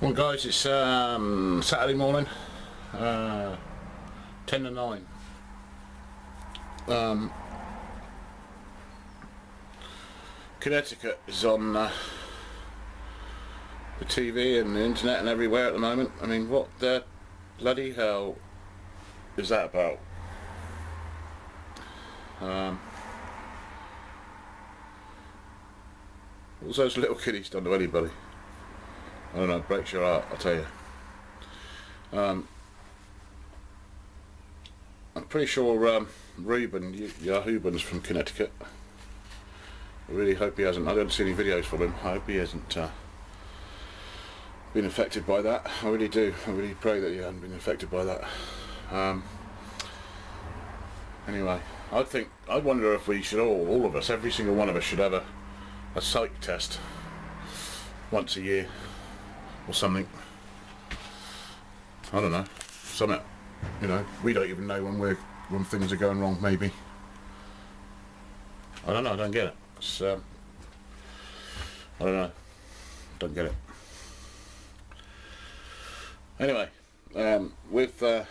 Well guys, it's Saturday morning, 10 to 9. Connecticut is on the TV and the internet and everywhere at the moment. I mean, what the bloody hell is that about? What's those little kiddies done to anybody? I don't know, it breaks your heart, I'll tell you. I'm pretty sure Ruben, Yahooben's from Connecticut. I really hope he hasn't, I don't see any videos from him, I hope he hasn't been affected by that. I really do, I really pray that he hasn't been affected by that. Anyway, I wonder if we should all of us, every single one of us should have a psych test once a year. Or something. I don't know. Something. You know, we don't even know when things are going wrong. Maybe. I don't know. I don't get it. It's, I don't know. Don't get it. Anyway, with our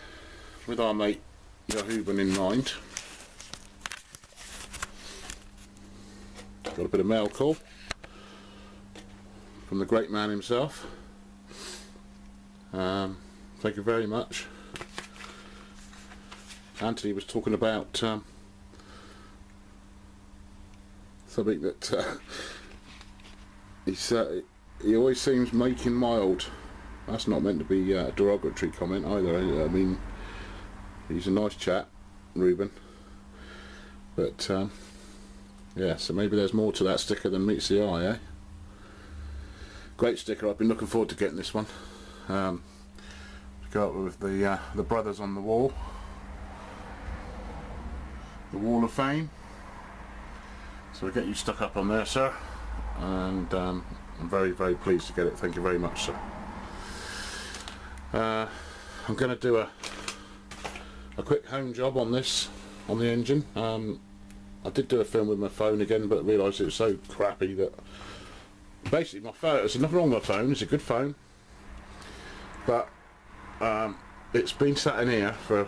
mate Yahooben in mind, got a bit of mail call from the great man himself. Thank you very much. Anthony was talking about something that he always seems meek and mild. That's not meant to be a derogatory comment either. I mean, he's a nice chap, Ruben. But yeah, so maybe there's more to that sticker than meets the eye, eh? Great sticker. I've been looking forward to getting this one. Go up with the brothers on the wall of fame, so we'll get you stuck up on there, sir, and I'm very, very pleased to get it. Thank you very much, sir. I'm going to do a quick home job on this, on the engine. I did do a film with my phone again, but realised it was so crappy that basically my phone, there's nothing wrong with my phone, it's a good phone, but it's been sat in here for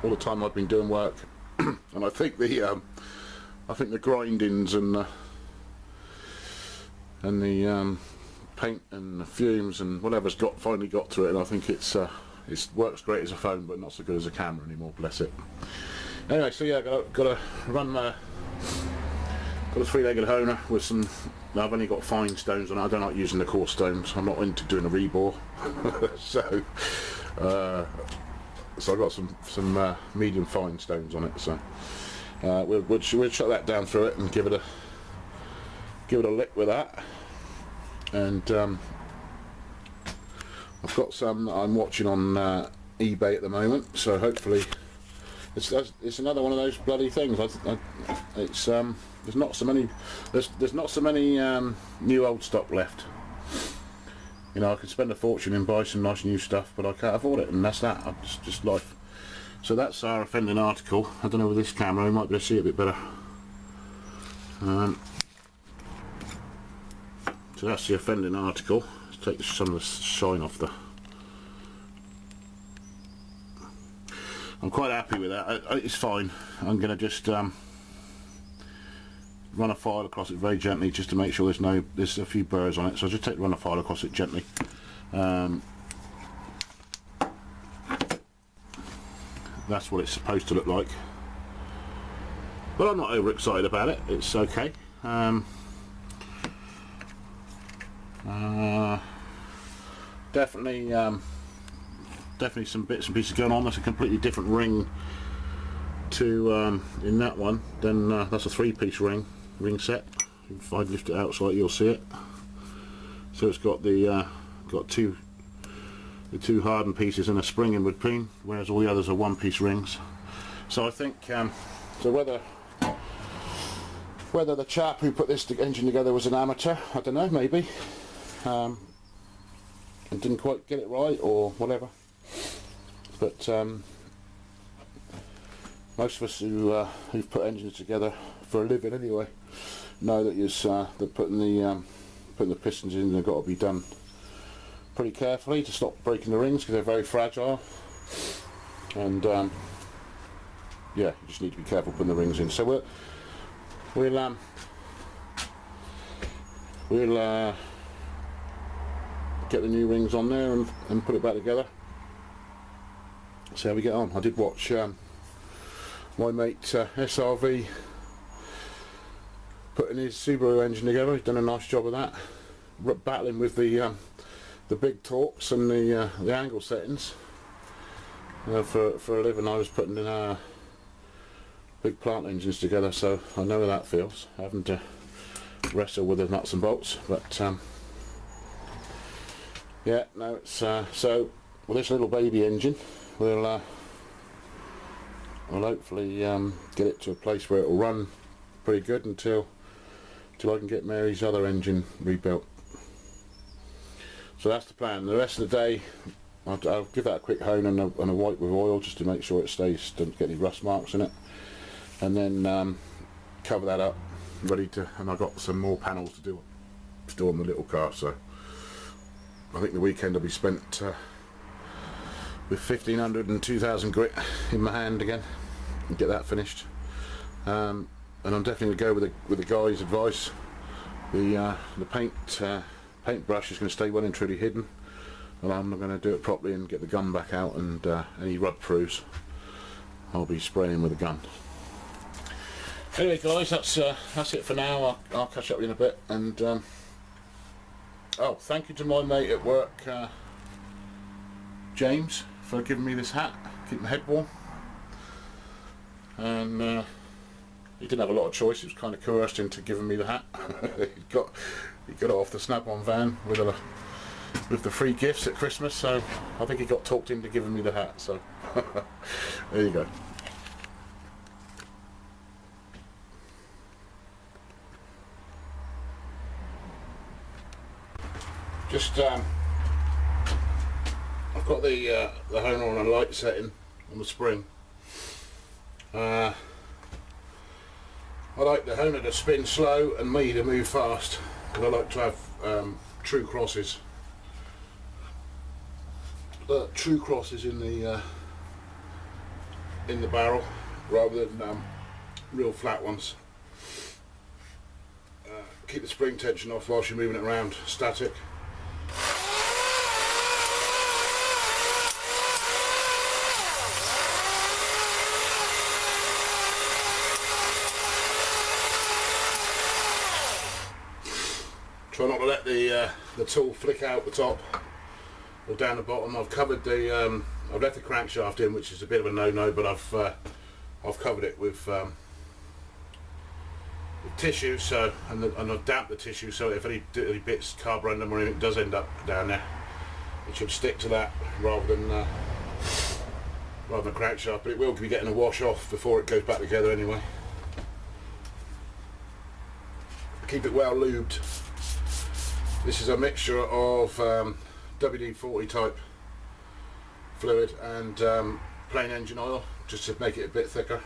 all the time I've been doing work, and I think the grindings and the paint and the fumes and whatever's finally got to it, and I think it works great as a phone, but not so good as a camera anymore. Bless it. Anyway, so yeah, got to run. Got a three-legged honer with some. I've only got fine stones on it. I don't like using the coarse stones. I'm not into doing a rebore. so I got some medium fine stones on it. So we'll shut that down through it and give it a lick with that. And I've got some that I'm watching on eBay at the moment. So hopefully it's another one of those bloody things. It's there's not so many new old stock left. You know, I could spend a fortune and buy some nice new stuff, but I can't afford it, and that's that. It's just life. So that's our offending article. I don't know with this camera, you might be able to see it a bit better. So that's the offending article. Let's take some of the shine off the. I'm quite happy with that. It's fine. I'm going to just run a file across it very gently, just to make sure there's a few burrs on it. So I'll just run a file across it gently. That's what it's supposed to look like. But I'm not overexcited about it. It's okay. Definitely some bits and pieces going on. That's a completely different ring to in that one. Then that's a three-piece ring set. If I lift it out slightly, you'll see it. So it's got the two hardened pieces and a spring in between, whereas all the others are one-piece rings. So I think so whether the chap who put this engine together was an amateur, I don't know, maybe, and didn't quite get it right or whatever. But most of us who've put engines together for a living anyway know that putting the pistons in, they've got to be done pretty carefully to stop breaking the rings because they're very fragile, and yeah, you just need to be careful putting the rings in. So we'll get the new rings on there and put it back together. See how we get on. I did watch my mate SRV putting his Subaru engine together. He's done a nice job of that, battling with the big torques and the angle settings. For a living, I was putting in big plant engines together, so I know how that feels, having to wrestle with the nuts and bolts. But yeah, no, it's so with this little baby engine, we'll hopefully get it to a place where it will run pretty good until I can get Mary's other engine rebuilt. So that's the plan. The rest of the day, I'll give that a quick hone and a wipe with oil just to make sure it stays, doesn't get any rust marks in it, and then cover that up, ready to. And I've got some more panels to do still on the little car, so I think the weekend will be spent with 1500 and 2000 grit in my hand again and get that finished. And I'm definitely going to go with the guy's advice. The paintbrush is going to stay well and truly hidden, and I'm not going to do it properly and get the gun back out, and any rub throughs I'll be spraying with the gun. Anyway guys, that's it for now. I'll catch up with you in a bit, and oh, thank you to my mate at work, James, for giving me this hat, keep my head warm. And he didn't have a lot of choice. He was kind of coerced into giving me the hat. he got it off the Snap-on van with the free gifts at Christmas, so I think he got talked into giving me the hat, so there you go. Just I've got the honer on a light setting on the spring. I like the honer to spin slow and me to move fast, because I like to have true crosses. True crosses in the barrel rather than real flat ones. Keep the spring tension off whilst you're moving it around static. Try not to let the tool flick out the top or down the bottom. I've covered the I've left the crankshaft in, which is a bit of a no-no, but I've covered it with tissue, so and I've damped the tissue, so if any bits, carborundum or anything does end up down there, it should stick to that rather than a crankshaft. But it will be getting a wash off before it goes back together anyway. Keep it well lubed. This is a mixture of WD-40 type fluid and plain engine oil, just to make it a bit thicker.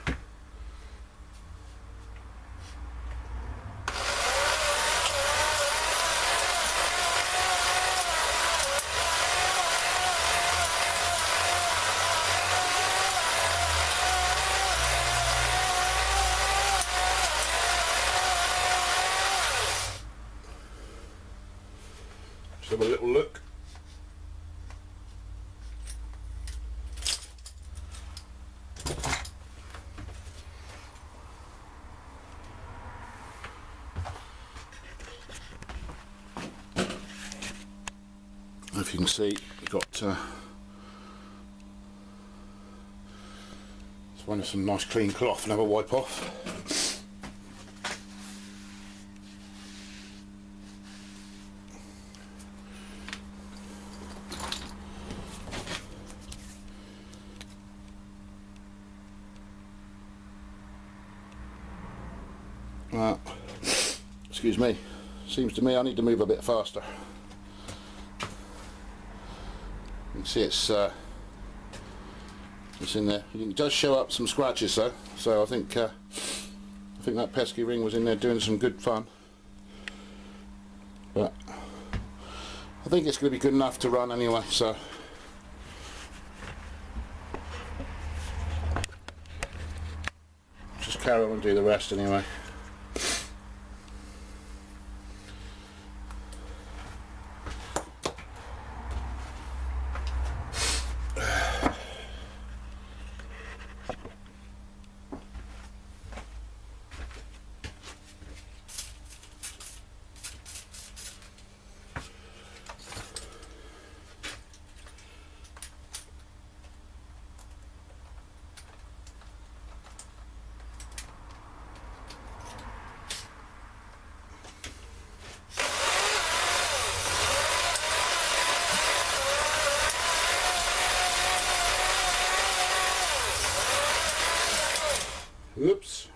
Just have a little look. If you can see, you've got some nice clean cloth and have a wipe off. Excuse me, seems to me I need to move a bit faster. You can see it's in there. It does show up some scratches though, so I think that pesky ring was in there doing some good fun. But I think it's going to be good enough to run anyway, so just carry on and do the rest anyway. Oops,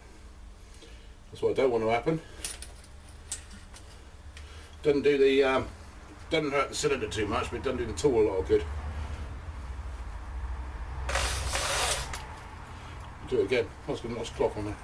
that's what I don't want to happen. Doesn't do the doesn't hurt the cylinder too much, but it doesn't do the tool a lot of good. Do it again. I was going to nice cloth on there.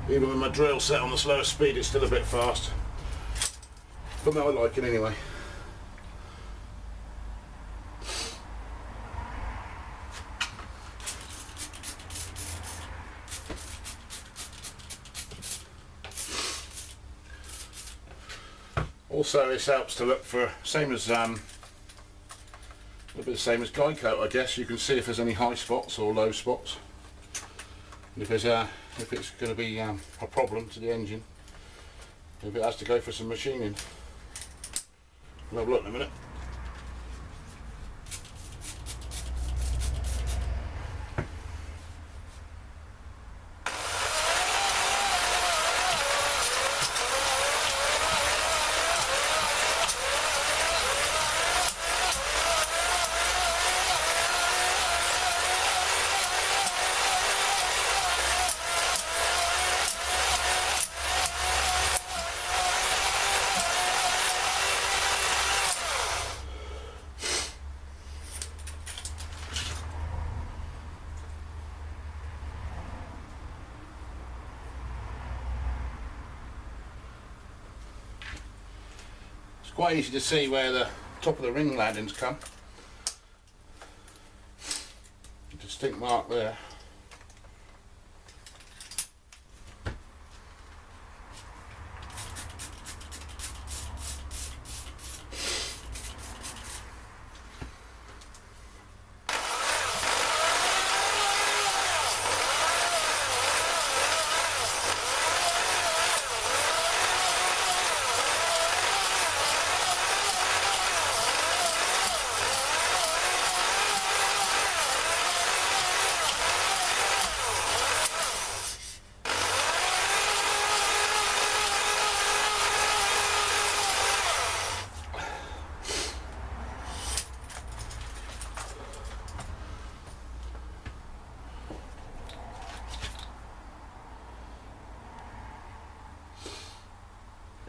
Even with my drill set on the slower speed, it's still a bit fast. For my liking anyway. Also, this helps to look for, same as a little bit the same as guide coat, I guess. You can see if there's any high spots or low spots. And if it's going to be a problem to the engine, if it has to go for some machining. We'll have a look in a minute. Quite easy to see where the top of the ring landings come. A distinct mark there.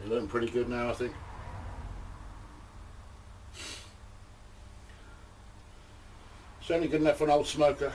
They're looking pretty good now, I think. Certainly good enough for an old smoker.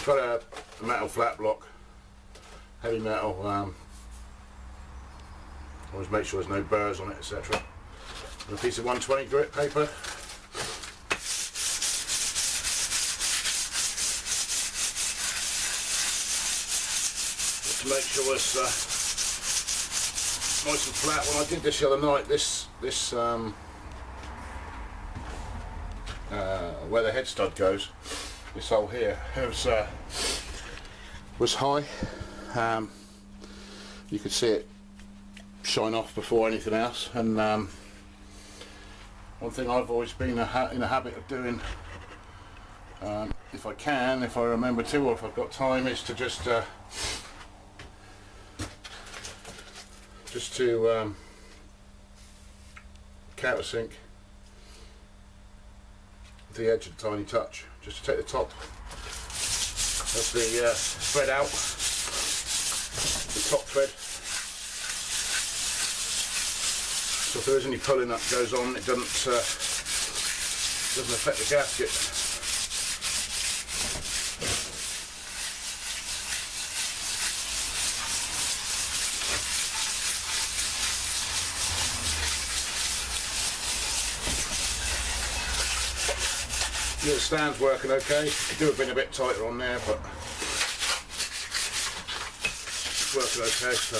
got a metal flat block, heavy metal. Always make sure there's no burrs on it, etc. And a piece of 120 grit paper. Just to make sure it's nice and flat. When I did this the other night, this where the head stud goes, this hole here was high. You could see it shine off before anything else. And one thing I've always been in a habit of doing, if I can, if I remember to, or if I've got time, is to just countersink the edge of the tiny touch, just to take the top of the thread out, the top thread. So if there is any pulling that goes on, it doesn't affect the gasket. The stand's working okay. Could do have been a bit tighter on there, but it's working okay. So